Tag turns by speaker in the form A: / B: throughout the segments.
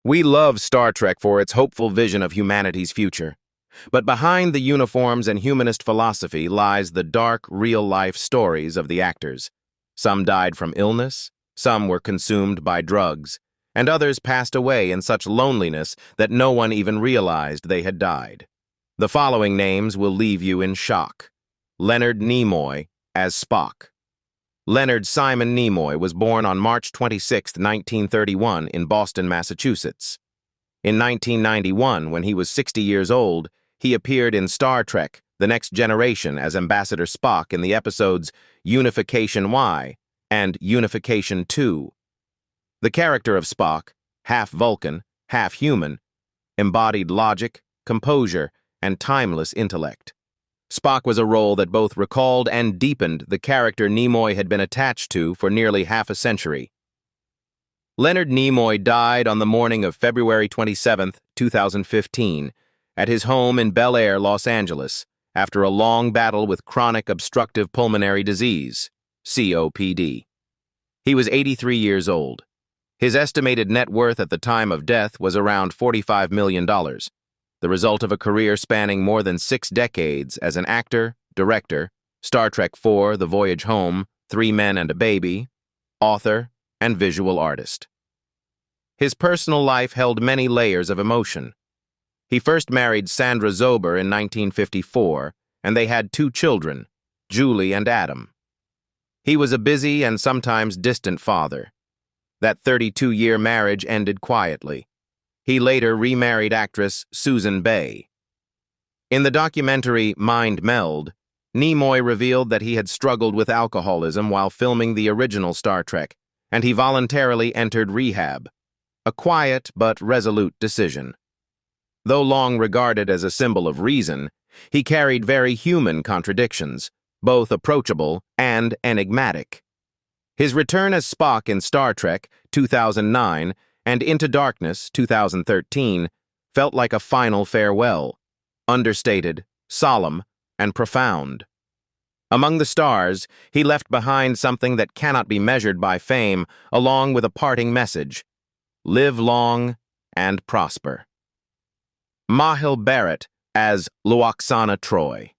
A: We love Star Trek for its hopeful vision of humanity's future. But behind the uniforms and humanist philosophy lies the dark, real-life stories of the actors. Some died from illness, some were consumed by drugs, and others passed away in such loneliness that no one even realized they had died. The following names will leave you in shock. Leonard Nimoy as Spock. Leonard Simon Nimoy was born on March 26, 1931 in Boston, Massachusetts. In 1991, when he was 60 years old, he appeared in Star Trek: The Next Generation as Ambassador Spock in the episodes Unification Y and Unification 2. The character of Spock, half Vulcan, half human, embodied logic, composure, and timeless intellect. Spock was a role that both recalled and deepened the character Nimoy had been attached to for nearly half a century. Leonard Nimoy died on the morning of February 27, 2015, at his home in Bel Air, Los Angeles, after a long battle with chronic obstructive pulmonary disease, COPD. He was 83 years old. His estimated net worth at the time of death was around $45 million. The result of a career spanning more than 6 decades as an actor, director, Star Trek IV, The Voyage Home, 3 Men and a Baby, author, and visual artist. His personal life held many layers of emotion. He first married Sandra Zober in 1954, and they had 2 children, Julie and Adam. He was a busy and sometimes distant father. That 32-year marriage ended quietly. He later remarried actress Susan Bay. In the documentary Mind Meld, Nimoy revealed that he had struggled with alcoholism while filming the original Star Trek, and he voluntarily entered rehab, a quiet but resolute decision. Though long regarded as a symbol of reason, he carried very human contradictions, both approachable and enigmatic. His return as Spock in Star Trek 2009 and Into Darkness 2013 felt like a final farewell, understated, solemn, and profound. Among the stars, he left behind something that cannot be measured by fame, along with a parting message: live long and prosper. Mahil Barrett as Loxana Troi.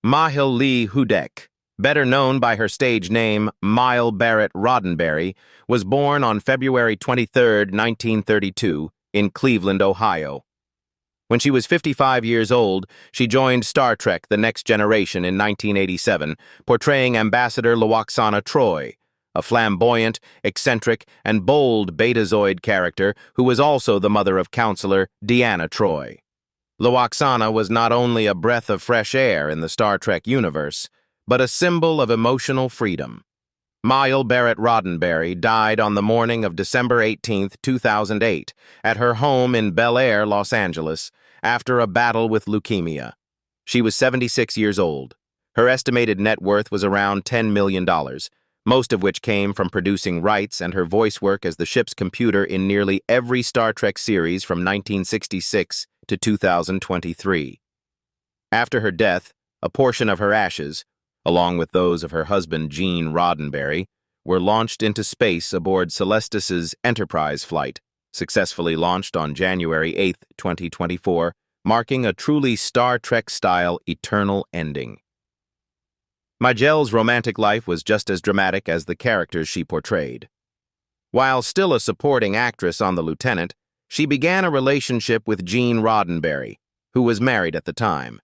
A: Mahil Lee Hudek, better known by her stage name Mahil Barrett Roddenberry, was born on February 23, 1932, in Cleveland, Ohio. When she was 55 years old, she joined Star Trek: The Next Generation in 1987, portraying Ambassador Loxana Troi, a flamboyant, eccentric, and bold Betazoid character who was also the mother of Counselor Deanna Troi. Loxana was not only a breath of fresh air in the Star Trek universe, but a symbol of emotional freedom. Mahil Barrett Roddenberry died on the morning of December 18, 2008, at her home in Bel Air, Los Angeles, after a battle with leukemia. She was 76 years old. Her estimated net worth was around $10 million, most of which came from producing rights and her voice work as the ship's computer in nearly every Star Trek series from 1966 to 2023. After her death, a portion of her ashes, along with those of her husband Gene Roddenberry, were launched into space aboard Celestis's Enterprise flight, successfully launched on January 8, 2024, marking a truly Star Trek-style eternal ending. Mijelle's romantic life was just as dramatic as the characters she portrayed. While still a supporting actress on The Lieutenant, she began a relationship with Gene Roddenberry, who was married at the time.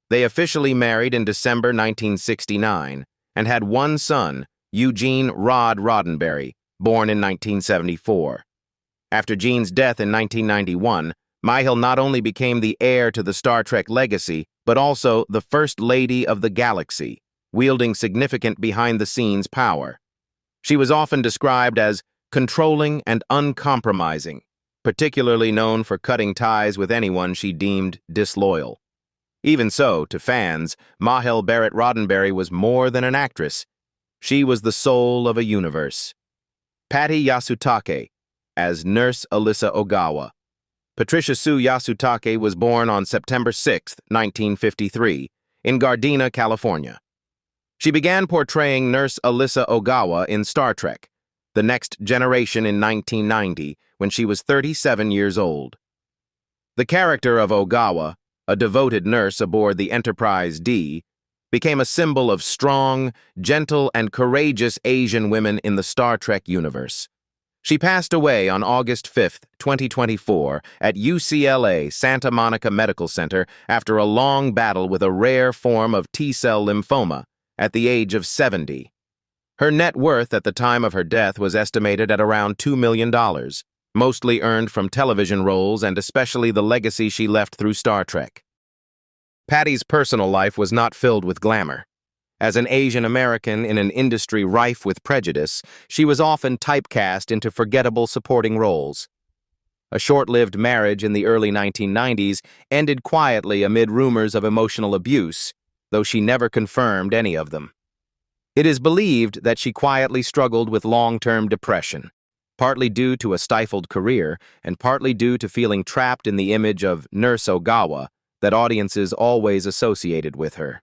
A: They officially married in December 1969 and had one son, Eugene Rod Roddenberry, born in 1974. After Gene's death in 1991, Mahil not only became the heir to the Star Trek legacy, but also the First Lady of the Galaxy, wielding significant behind-the-scenes power. She was often described as controlling and uncompromising, particularly known for cutting ties with anyone she deemed disloyal. Even so, to fans, Mahil Barrett Roddenberry was more than an actress. She was the soul of a universe. Patty Yasutake, as Nurse Alyssa Ogawa. Patricia Sue Yasutake was born on September 6, 1953, in Gardena, California. She began portraying Nurse Alyssa Ogawa in Star Trek: The Next Generation in 1990, when she was 37 years old. The character of Ogawa, a devoted nurse aboard the Enterprise D, became a symbol of strong, gentle, and courageous Asian women in the Star Trek universe. She passed away on August 5, 2024, at UCLA Santa Monica Medical Center after a long battle with a rare form of T-cell lymphoma at the age of 70. Her net worth at the time of her death was estimated at around $2 million, mostly earned from television roles and especially the legacy she left through Star Trek. Patty's personal life was not filled with glamour. As an Asian American in an industry rife with prejudice, she was often typecast into forgettable supporting roles. A short-lived marriage in the early 1990s ended quietly amid rumors of emotional abuse, though she never confirmed any of them. It is believed that she quietly struggled with long-term depression, partly due to a stifled career and partly due to feeling trapped in the image of Nurse Ogawa that audiences always associated with her.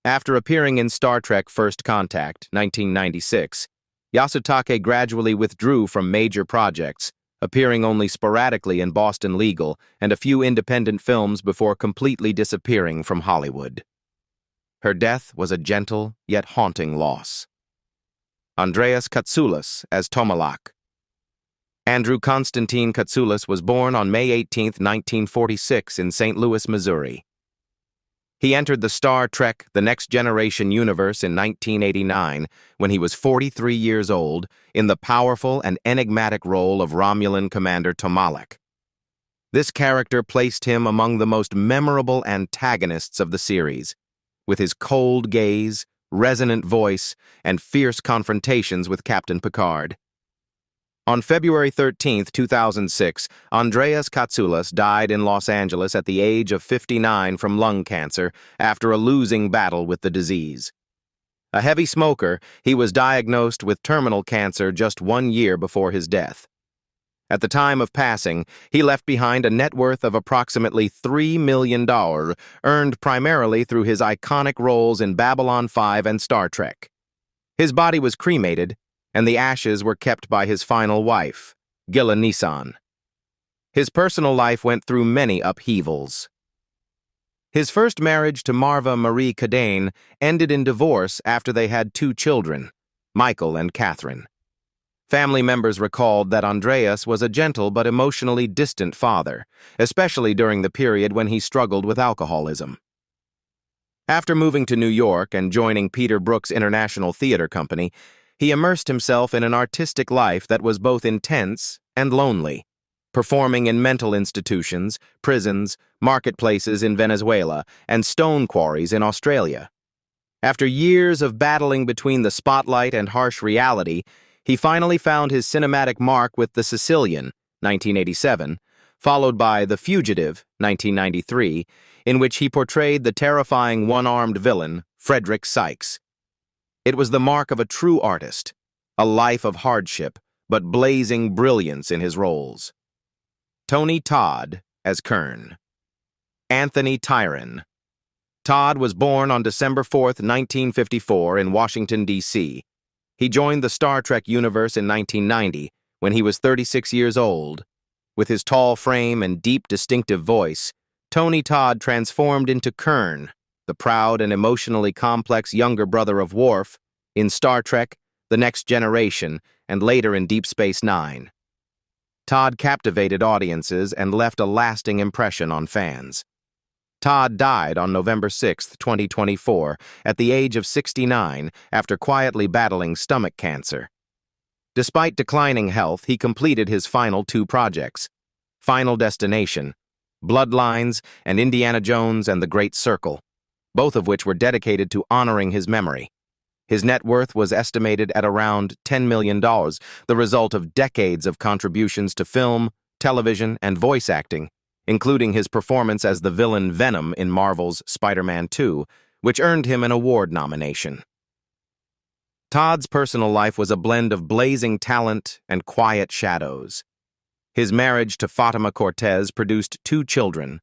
A: After appearing in Star Trek First Contact, 1996, Yasutake gradually withdrew from major projects, appearing only sporadically in Boston Legal and a few independent films before completely disappearing from Hollywood. Her death was a gentle yet haunting loss. Andreas Katsusas as Tomok. Andrew Constantine Katsusas was born on May 18, 1946 in St. Louis, Missouri. He entered the Star Trek The Next Generation universe in 1989 when he was 43 years old in the powerful and enigmatic role of Romulan Commander Tomok. This character placed him among the most memorable antagonists of the series, with his cold gaze, resonant voice, and fierce confrontations with Captain Picard. On February 13, 2006, Andreas Katsusas died in Los Angeles at the age of 59 from lung cancer after a losing battle with the disease. A heavy smoker, he was diagnosed with terminal cancer just 1 year before his death. At the time of passing, he left behind a net worth of approximately $3 million, earned primarily through his iconic roles in Babylon 5 and Star Trek. His body was cremated, and the ashes were kept by his final wife, Gilla Nissan. His personal life went through many upheavals. His first marriage to Marva Marie Cadane ended in divorce after they had 2 children, Michael and Catherine. Family members recalled that Andreas was a gentle but emotionally distant father, especially during the period when he struggled with alcoholism. After moving to New York and joining Peter Brook's International Theater Company, he immersed himself in an artistic life that was both intense and lonely, performing in mental institutions, prisons, marketplaces in Venezuela, and stone quarries in Australia. After years of battling between the spotlight and harsh reality, he finally found his cinematic mark with The Sicilian, 1987, followed by The Fugitive, 1993, in which he portrayed the terrifying one-armed villain, Frederick Sykes. It was the mark of a true artist, a life of hardship, but blazing brilliance in his roles. Tony Todd as Kerna. Anthony Tyron. Todd was born on December 4, 1954 in Washington, D.C. He joined the Star Trek universe in 1990 when he was 36 years old. With his tall frame and deep, distinctive voice, Tony Todd transformed into Kerna, the proud and emotionally complex younger brother of Worf, in Star Trek, The Next Generation, and later in Deep Space Nine. Todd captivated audiences and left a lasting impression on fans. Todd died on November 6, 2024, at the age of 69 after quietly battling stomach cancer. Despite declining health, he completed his final 2 projects, Final Destination, Bloodlines, and Indiana Jones and the Great Circle, both of which were dedicated to honoring his memory. His net worth was estimated at around $10 million, the result of decades of contributions to film, television, and voice acting, including his performance as the villain Venom in Marvel's Spider-Man 2, which earned him an award nomination. Todd's personal life was a blend of blazing talent and quiet shadows. His marriage to Fatima Cortez produced 2 children,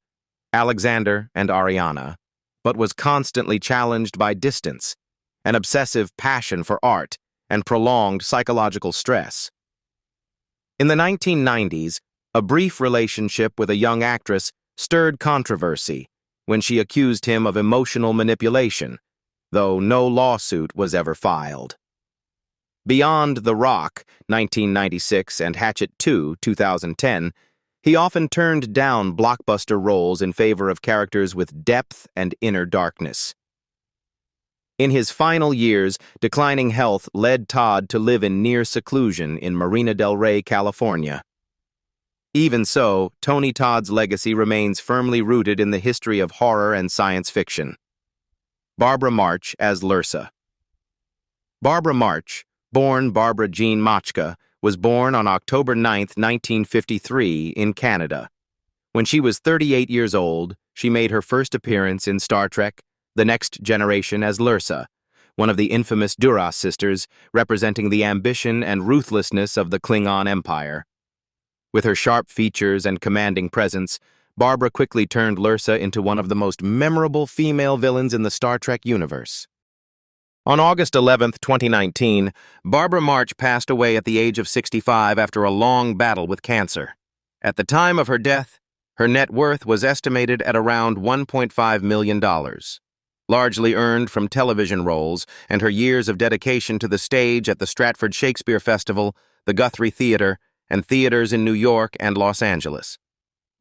A: Alexander and Ariana, but was constantly challenged by distance, an obsessive passion for art, and prolonged psychological stress. In the 1990s, a brief relationship with a young actress stirred controversy when she accused him of emotional manipulation, though no lawsuit was ever filed. Beyond The Rock, 1996, and Hatchet 2, 2010, he often turned down blockbuster roles in favor of characters with depth and inner darkness. In his final years, declining health led Todd to live in near seclusion in Marina del Rey, California. Even so, Tony Todd's legacy remains firmly rooted in the history of horror and science fiction. Barbara March as Lulursa. Barbara March, born Barbara Jean Machka, was born on October 9, 1953, in Canada. When she was 38 years old, she made her first appearance in Star Trek: The Next Generation as Lulursa, one of the infamous Duras sisters, representing the ambition and ruthlessness of the Klingon Empire. With her sharp features and commanding presence, Barbara quickly turned Lulursa into one of the most memorable female villains in the Star Trek universe. On August 11, 2019, Barbara March passed away at the age of 65 after a long battle with cancer. At the time of her death, her net worth was estimated at around $1.5 million. Largely earned from television roles and her years of dedication to the stage at the Stratford Shakespeare Festival, the Guthrie Theater, and theaters in New York and Los Angeles.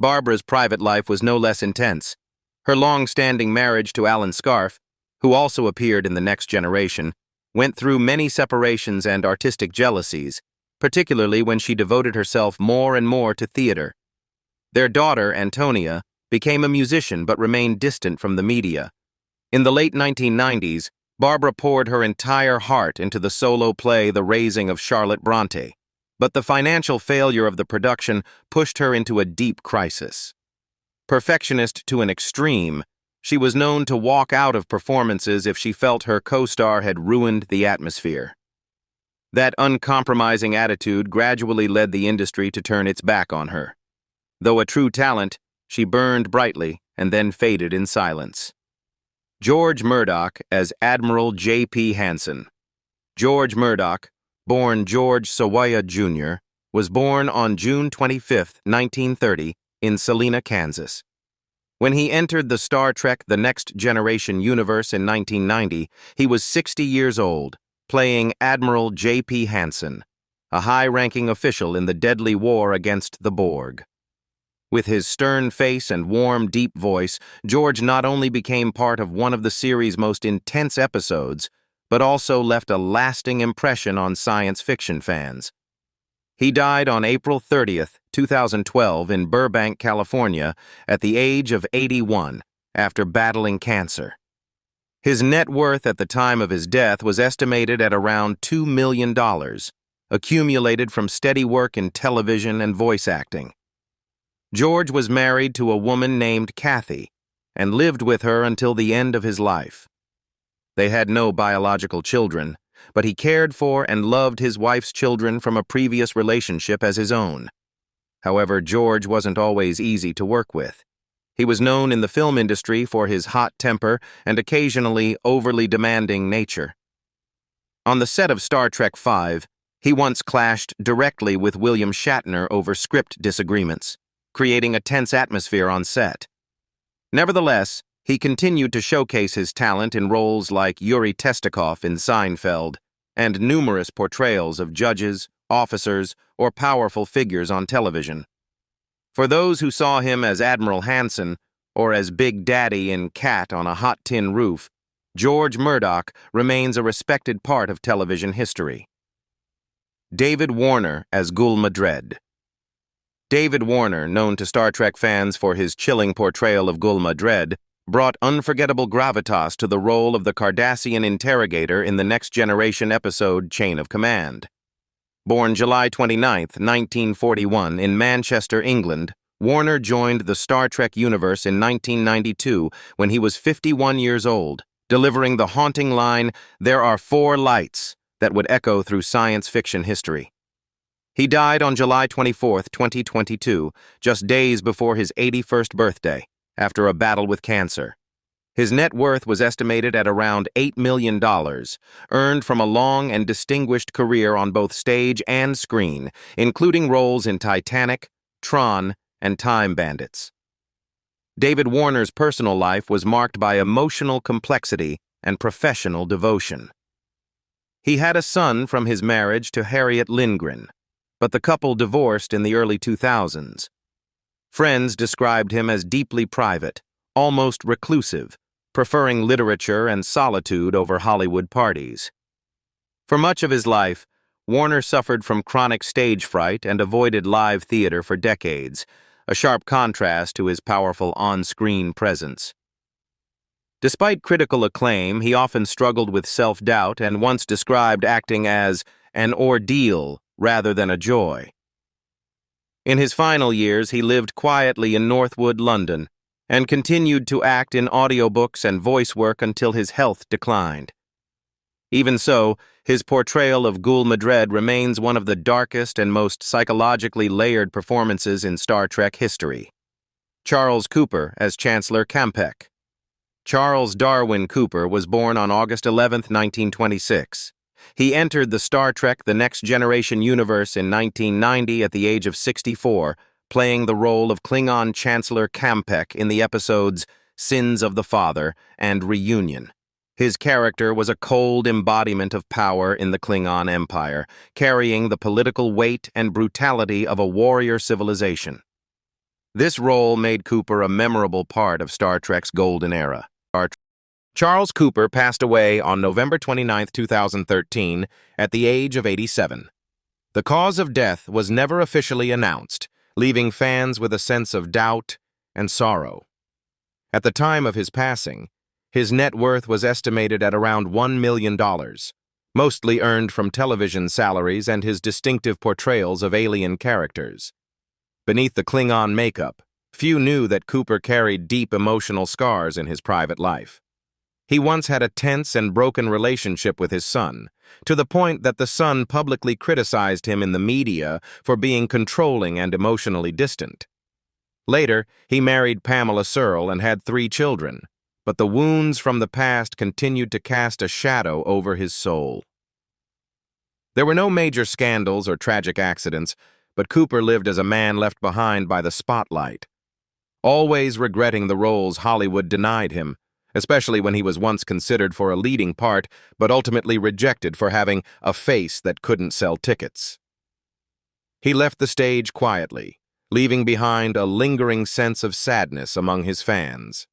A: Barbara's private life was no less intense. Her long-standing marriage to Alan Scarfe, who also appeared in The Next Generation, went through many separations and artistic jealousies, particularly when she devoted herself more and more to theater. Their daughter, Antonia, became a musician but remained distant from the media. In the late 1990s, Barbara poured her entire heart into the solo play The Raising of Charlotte Bronte, but the financial failure of the production pushed her into a deep crisis. Perfectionist to an extreme, she was known to walk out of performances if she felt her co-star had ruined the atmosphere. That uncompromising attitude gradually led the industry to turn its back on her. Though a true talent, she burned brightly and then faded in silence. George Murdoch as Admiral J.P. Hansen. George Murdoch, born George Sawaya Jr., was born on June 25, 1930, in Salina, Kansas. When he entered the Star Trek: The Next Generation universe in 1990, he was 60 years old, playing Admiral J.P. Hansen, a high-ranking official in the deadly war against the Borg. With his stern face and warm, deep voice, George not only became part of one of the series' most intense episodes, but also left a lasting impression on science fiction fans. He died on April 30, 2012, in Burbank, California, at the age of 81, after battling cancer. His net worth at the time of his death was estimated at around $2 million, accumulated from steady work in television and voice acting. George was married to a woman named Kathy and lived with her until the end of his life. They had no biological children, but he cared for and loved his wife's children from a previous relationship as his own. However, George wasn't always easy to work with. He was known in the film industry for his hot temper and occasionally overly demanding nature. On the set of Star Trek V, he once clashed directly with William Shatner over script disagreements, creating a tense atmosphere on set. Nevertheless, he continued to showcase his talent in roles like Yuri Testikov in Seinfeld and numerous portrayals of judges, officers, or powerful figures on television. For those who saw him as Admiral Hansen or as Big Daddy in Cat on a Hot Tin Roof, George Murdoch remains a respected part of television history. David Warner as Gul Madred. David Warner, known to Star Trek fans for his chilling portrayal of Gul Madred, brought unforgettable gravitas to the role of the Cardassian interrogator in the Next Generation episode Chain of Command. Born July 29, 1941, in Manchester, England, Warner joined the Star Trek universe in 1992 when he was 51 years old, delivering the haunting line, "There are four lights," that would echo through science fiction history. He died on July 24, 2022, just days before his 81st birthday, after a battle with cancer. His net worth was estimated at around $8 million, earned from a long and distinguished career on both stage and screen, including roles in Titanic, Tron, and Time Bandits. David Warner's personal life was marked by emotional complexity and professional devotion. He had a son from his marriage to Harriet Lindgren, but the couple divorced in the early 2000s. Friends described him as deeply private, almost reclusive, preferring literature and solitude over Hollywood parties. For much of his life, Warner suffered from chronic stage fright and avoided live theater for decades, a sharp contrast to his powerful on-screen presence. Despite critical acclaim, he often struggled with self-doubt and once described acting as an ordeal rather than a joy. In his final years, he lived quietly in Northwood, London, and continued to act in audiobooks and voice work until his health declined. Even so, his portrayal of Gul Madred remains one of the darkest and most psychologically layered performances in Star Trek history. Charles Cooper as Chancellor Campbell. Charles Darwin Cooper was born on August 11, 1926. He entered the Star Trek The Next Generation universe in 1990 at the age of 64, playing the role of Klingon Chancellor Campbell in the episodes Sins of the Father and Reunion. His character was a cold embodiment of power in the Klingon Empire, carrying the political weight and brutality of a warrior civilization. This role made Cooper a memorable part of Star Trek's golden era. Charles Cooper passed away on November 29, 2013, at the age of 87. The cause of death was never officially announced, leaving fans with a sense of doubt and sorrow. At the time of his passing, his net worth was estimated at around $1 million, mostly earned from television salaries and his distinctive portrayals of alien characters. Beneath the Klingon makeup, few knew that Cooper carried deep emotional scars in his private life. He once had a tense and broken relationship with his son, to the point that the son publicly criticized him in the media for being controlling and emotionally distant. Later, he married Pamela Kosh and had 3 children, but the wounds from the past continued to cast a shadow over his soul. There were no major scandals or tragic accidents, but Cooper lived as a man left behind by the spotlight, always regretting the roles Hollywood denied him, especially when he was once considered for a leading part, but ultimately rejected for having a face that couldn't sell tickets. He left the stage quietly, leaving behind a lingering sense of sadness among his fans.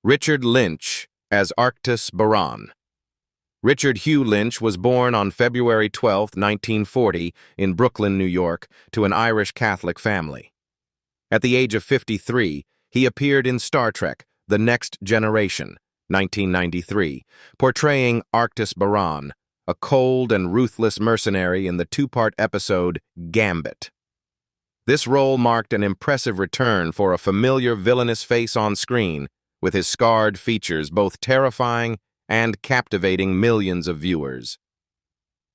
A: Richard Lynch as Arctis Baron. Richard Hugh Lynch was born on February 12, 1940, in Brooklyn, New York, to an Irish Catholic family. At the age of 53, he appeared in Star Trek The Next Generation, 1993, portraying Arctis Baron, a cold and ruthless mercenary in the 2-part episode Gambit. This role marked an impressive return for a familiar villainous face on screen, with his scarred features both terrifying and captivating millions of viewers.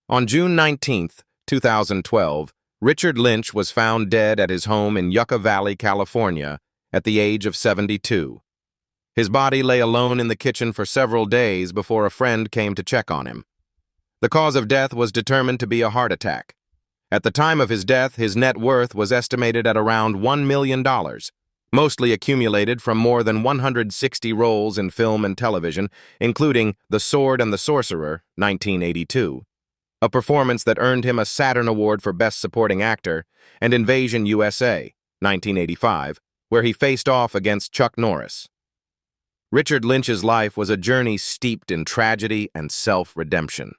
A: On June 19, 2012, Richard Lynch was found dead at his home in Yucca Valley, California, at the age of 72. His body lay alone in the kitchen for several days before a friend came to check on him. The cause of death was determined to be a heart attack. At the time of his death, his net worth was estimated at around $1 million, mostly accumulated from more than 160 roles in film and television, including The Sword and the Sorcerer, 1982, a performance that earned him a Saturn Award for Best Supporting Actor, and Invasion USA, 1985, where he faced off against Chuck Norris. Richard Lynch's life was a journey steeped in tragedy and self-redemption.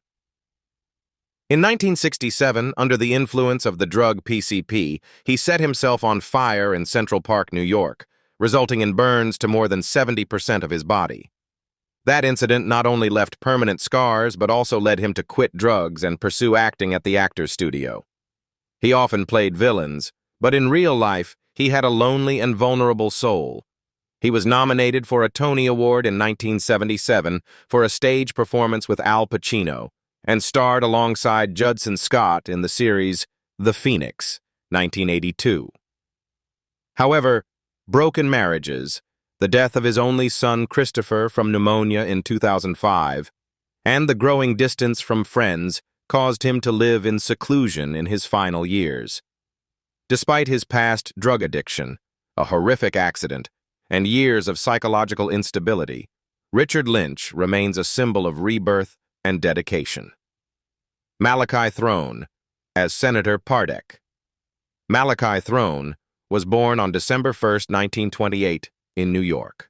A: In 1967, under the influence of the drug PCP, he set himself on fire in Central Park, New York, resulting in burns to more than 70% of his body. That incident not only left permanent scars, but also led him to quit drugs and pursue acting at the Actors Studio. He often played villains, but in real life, he had a lonely and vulnerable soul. He was nominated for a Tony Award in 1977 for a stage performance with Al Pacino, and starred alongside Judson Scott in the series The Phoenix, 1982. However, broken marriages, The death of his only son Christopher from pneumonia in 2005, and the growing distance from friends caused him to live in seclusion in his final years. Despite his past drug addiction, a horrific accident, and years of psychological instability, Richard Lynch remains a symbol of rebirth and dedication. Malachi Throne as Senator Parardk. Malachi Throne was born on December 1, 1928, in New York.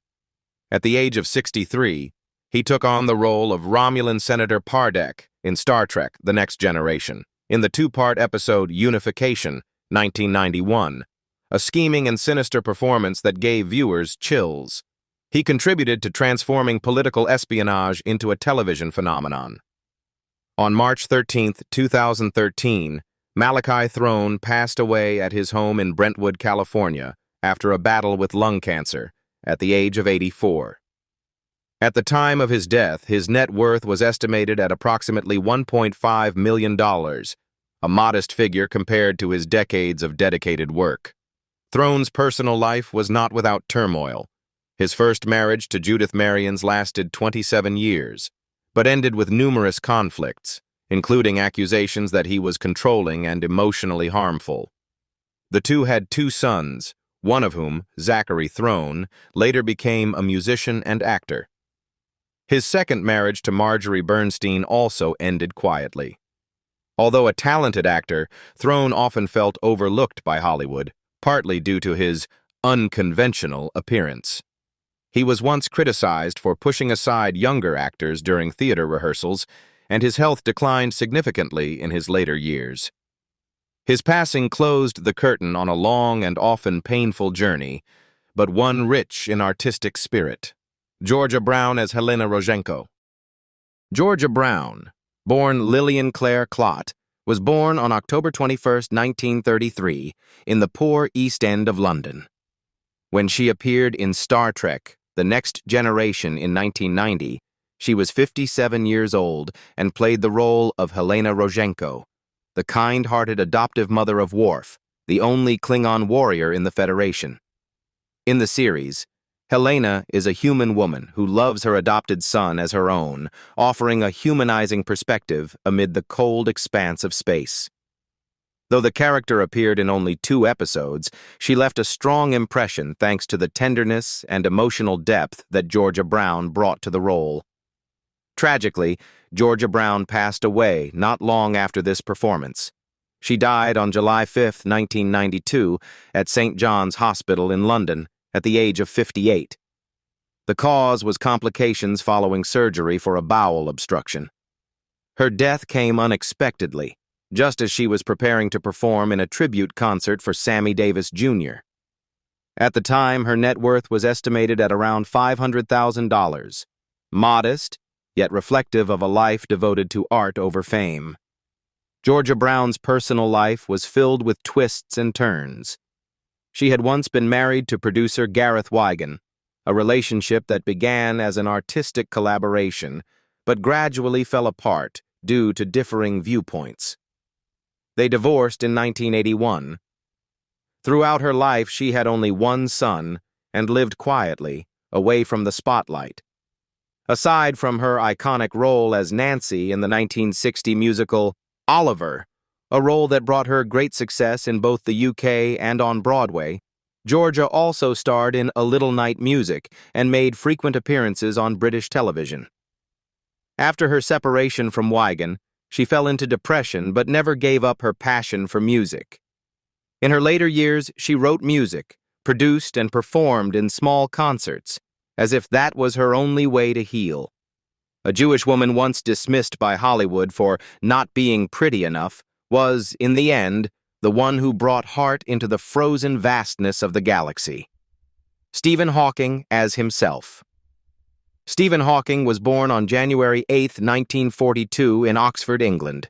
A: At the age of 63, he took on the role of Romulan Senator Parardk in Star Trek: The Next Generation, in the two-part episode Unification, 1991, a scheming and sinister performance that gave viewers chills. He contributed to transforming political espionage into a television phenomenon. On March 13, 2013, Malachi Throne passed away at his home in Brentwood, California, after a battle with lung cancer, at the age of 84. At the time of his death, his net worth was estimated at approximately $1.5 million, a modest figure compared to his decades of dedicated work. Throne's personal life was not without turmoil. His first marriage to Judith Marians lasted 27 years, but ended with numerous conflicts, including accusations that he was controlling and emotionally harmful. The two had two sons, one of whom, Zachary Throne, later became a musician and actor. His second marriage to Marjorie Bernstein also ended quietly. Although a talented actor, Throne often felt overlooked by Hollywood, partly due to his unconventional appearance. He was once criticized for pushing aside younger actors during theater rehearsals, and his health declined significantly in his later years. His passing closed the curtain on a long and often painful journey, but one rich in artistic spirit. Georgia Brown as Helena Rojenko. Georgia Brown, born Lillian Claire Clott, was born on October 21, 1933, in the poor East End of London. When she appeared in Star Trek: The Next Generation in 1990, she was 57 years old and played the role of Helena Rojenko, the kind-hearted adoptive mother of Worf, the only Klingon warrior in the Federation. In the series, Helena is a human woman who loves her adopted son as her own, offering a humanizing perspective amid the cold expanse of space. Though the character appeared in only 2 episodes, she left a strong impression thanks to the tenderness and emotional depth that Georgia Brown brought to the role. Tragically, Georgia Brown passed away not long after this performance. She died on July 5, 1992, at St. John's Hospital in London, at the age of 58. The cause was complications following surgery for a bowel obstruction. Her death came unexpectedly, just as she was preparing to perform in a tribute concert for Sammy Davis Jr. At the time, her net worth was estimated at around $500,000, modest, yet reflective of a life devoted to art over fame. Georgia Brown's personal life was filled with twists and turns. She had once been married to producer Gareth Wigan, a relationship that began as an artistic collaboration, but gradually fell apart due to differing viewpoints. They divorced in 1981. Throughout her life, she had only one son and lived quietly, away from the spotlight. Aside from her iconic role as Nancy in the 1960 musical Oliver, a role that brought her great success in both the UK and on Broadway, Georgia also starred in A Little Night Music and made frequent appearances on British television. After her separation from Wigan, she fell into depression but never gave up her passion for music. In her later years, she wrote music, produced and performed in small concerts, as if that was her only way to heal. A Jewish woman once dismissed by Hollywood for not being pretty enough was, in the end, the one who brought heart into the frozen vastness of the galaxy. Stephen Hawking as himself. Stephen Hawking was born on January 8, 1942, in Oxford, England.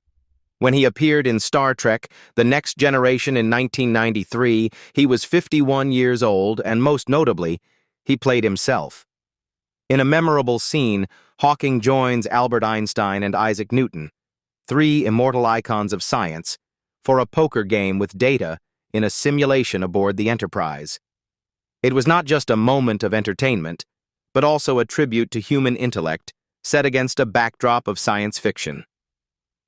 A: When he appeared in Star Trek: The Next Generation in 1993, he was 51 years old, and most notably, he played himself. In a memorable scene, Hawking joins Albert Einstein and Isaac Newton, 3 immortal icons of science, for a poker game with Data in a simulation aboard the Enterprise. It was not just a moment of entertainment, but also a tribute to human intellect set against a backdrop of science fiction.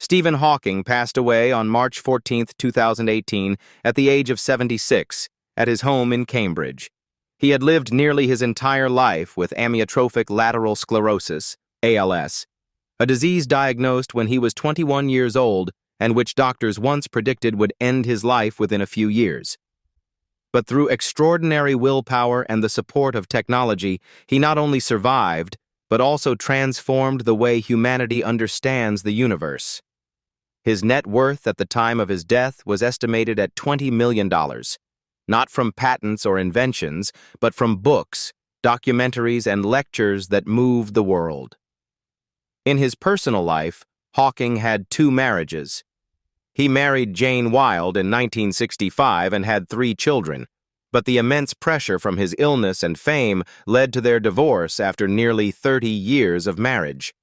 A: Stephen Hawking passed away on March 14, 2018, at the age of 76, at his home in Cambridge. He had lived nearly his entire life with amyotrophic lateral sclerosis, ALS, a disease diagnosed when he was 21 years old and which doctors once predicted would end his life within a few years. But through extraordinary willpower and the support of technology, he not only survived, but also transformed the way humanity understands the universe. His net worth at the time of his death was estimated at $20 million, not from patents or inventions, but from books, documentaries, and lectures that moved the world. In his personal life, Hawking had 2 marriages. He married Jane Wilde in 1965 and had 3 children, but the immense pressure from his illness and fame led to their divorce after nearly 30 years of marriage.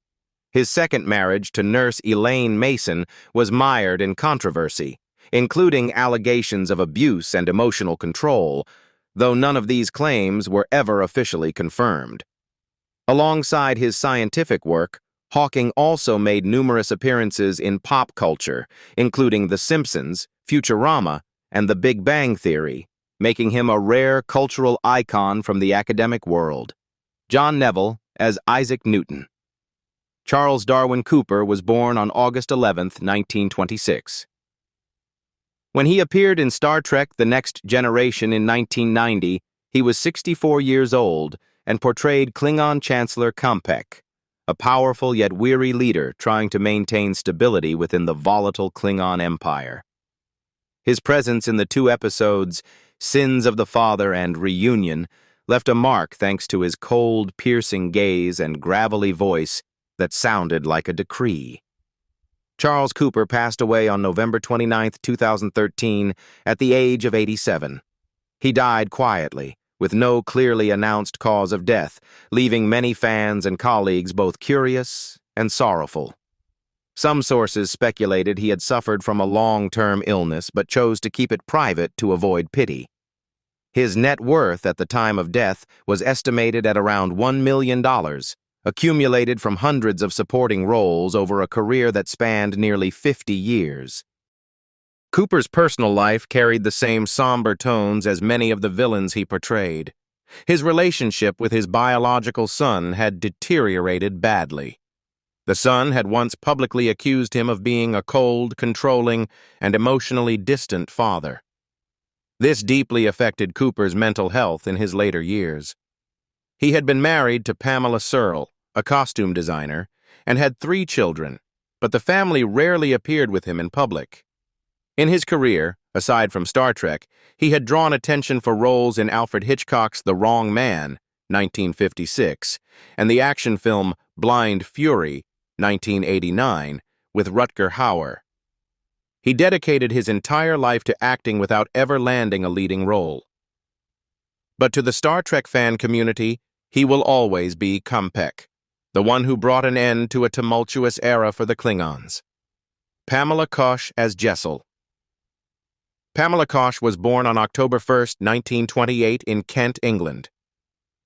A: His second marriage to nurse Elaine Mason was mired in controversy, including allegations of abuse and emotional control, though none of these claims were ever officially confirmed. Alongside his scientific work, Hawking also made numerous appearances in pop culture, including The Simpsons, Futurama, and The Big Bang Theory, making him a rare cultural icon from the academic world. John Neville as Isaac Newton. Charles Darwin Cooper was born on August 11, 1926. When he appeared in Star Trek: The Next Generation in 1990, he was 64 years old and portrayed Klingon Chancellor Campbell, a powerful yet weary leader trying to maintain stability within the volatile Klingon Empire. His presence in the 2 episodes, Sins of the Father and Reunion, left a mark thanks to his cold, piercing gaze and gravelly voice that sounded like a decree. Charles Cooper passed away on November 29, 2013, at the age of 87. He died quietly, with no clearly announced cause of death, leaving many fans and colleagues both curious and sorrowful. Some sources speculated he had suffered from a long-term illness but chose to keep it private to avoid pity. His net worth at the time of death was estimated at around $1 million, accumulated from hundreds of supporting roles over a career that spanned nearly 50 years. Cooper's personal life carried the same somber tones as many of the villains he portrayed. His relationship with his biological son had deteriorated badly. The son had once publicly accused him of being a cold, controlling, and emotionally distant father. This deeply affected Cooper's mental health in his later years. He had been married to Pamela Kosh, a costume designer, and had 3 children, but the family rarely appeared with him in public. In his career, aside from Star Trek, he had drawn attention for roles in Alfred Hitchcock's The Wrong Man, 1956, and the action film Blind Fury, 1989, with Rutger Hauer. He dedicated his entire life to acting without ever landing a leading role. But to the Star Trek fan community, he will always be Campbell, the one who brought an end to a tumultuous era for the Klingons. Pamela Kosh as Jessel. Pamela Kosh was born on October 1, 1928 in Kent, England.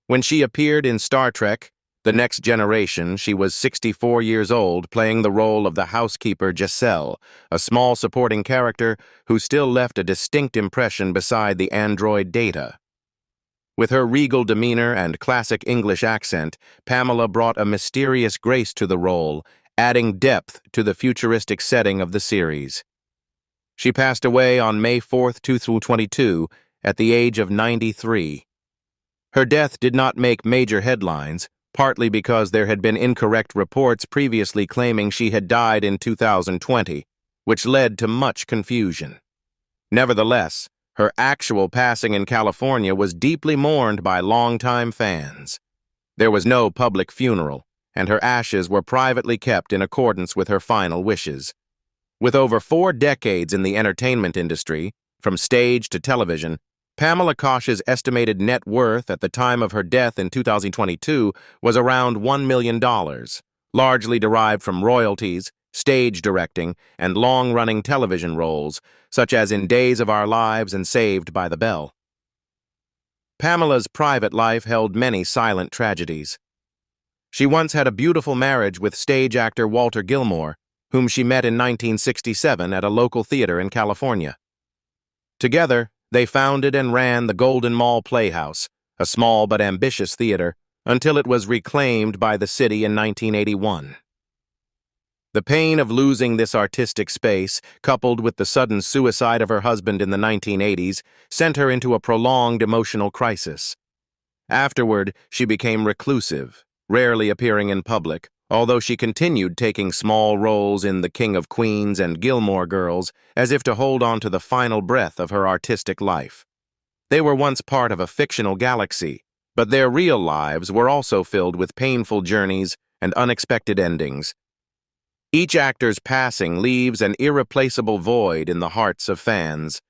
A: When she appeared in Star Trek: The Next Generation, she was 64 years old, playing the role of the housekeeper Giselle, a small supporting character who still left a distinct impression beside the android Data. With her regal demeanor and classic English accent, Pamela brought a mysterious grace to the role, adding depth to the futuristic setting of the series. She passed away on May 4, 2022, at the age of 93. Her death did not make major headlines, partly because there had been incorrect reports previously claiming she had died in 2020, which led to much confusion. Nevertheless, her actual passing in California was deeply mourned by longtime fans. There was no public funeral, and her ashes were privately kept in accordance with her final wishes. With over 4 decades in the entertainment industry, from stage to television, Pamela Kosh's estimated net worth at the time of her death in 2022 was around $1 million, largely derived from royalties, stage directing, and long-running television roles, such as in Days of Our Lives and Saved by the Bell. Pamela's private life held many silent tragedies. She once had a beautiful marriage with stage actor Walter Gilmore, whom she met in 1967 at a local theater in California. Together, they founded and ran the Golden Mall Playhouse, a small but ambitious theater, until it was reclaimed by the city in 1981. The pain of losing this artistic space, coupled with the sudden suicide of her husband in the 1980s, sent her into a prolonged emotional crisis. Afterward, she became reclusive, rarely appearing in public, although she continued taking small roles in The King of Queens and Gilmore Girls as if to hold on to the final breath of her artistic life. They were once part of a fictional galaxy, but their real lives were also filled with painful journeys and unexpected endings. Each actor's passing leaves an irreplaceable void in the hearts of fans.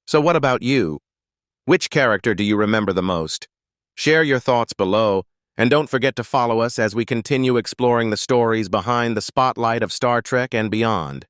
A: So what about you? Which character do you remember the most? Share your thoughts below, and don't forget to follow us as we continue exploring the stories behind the spotlight of Star Trek and beyond.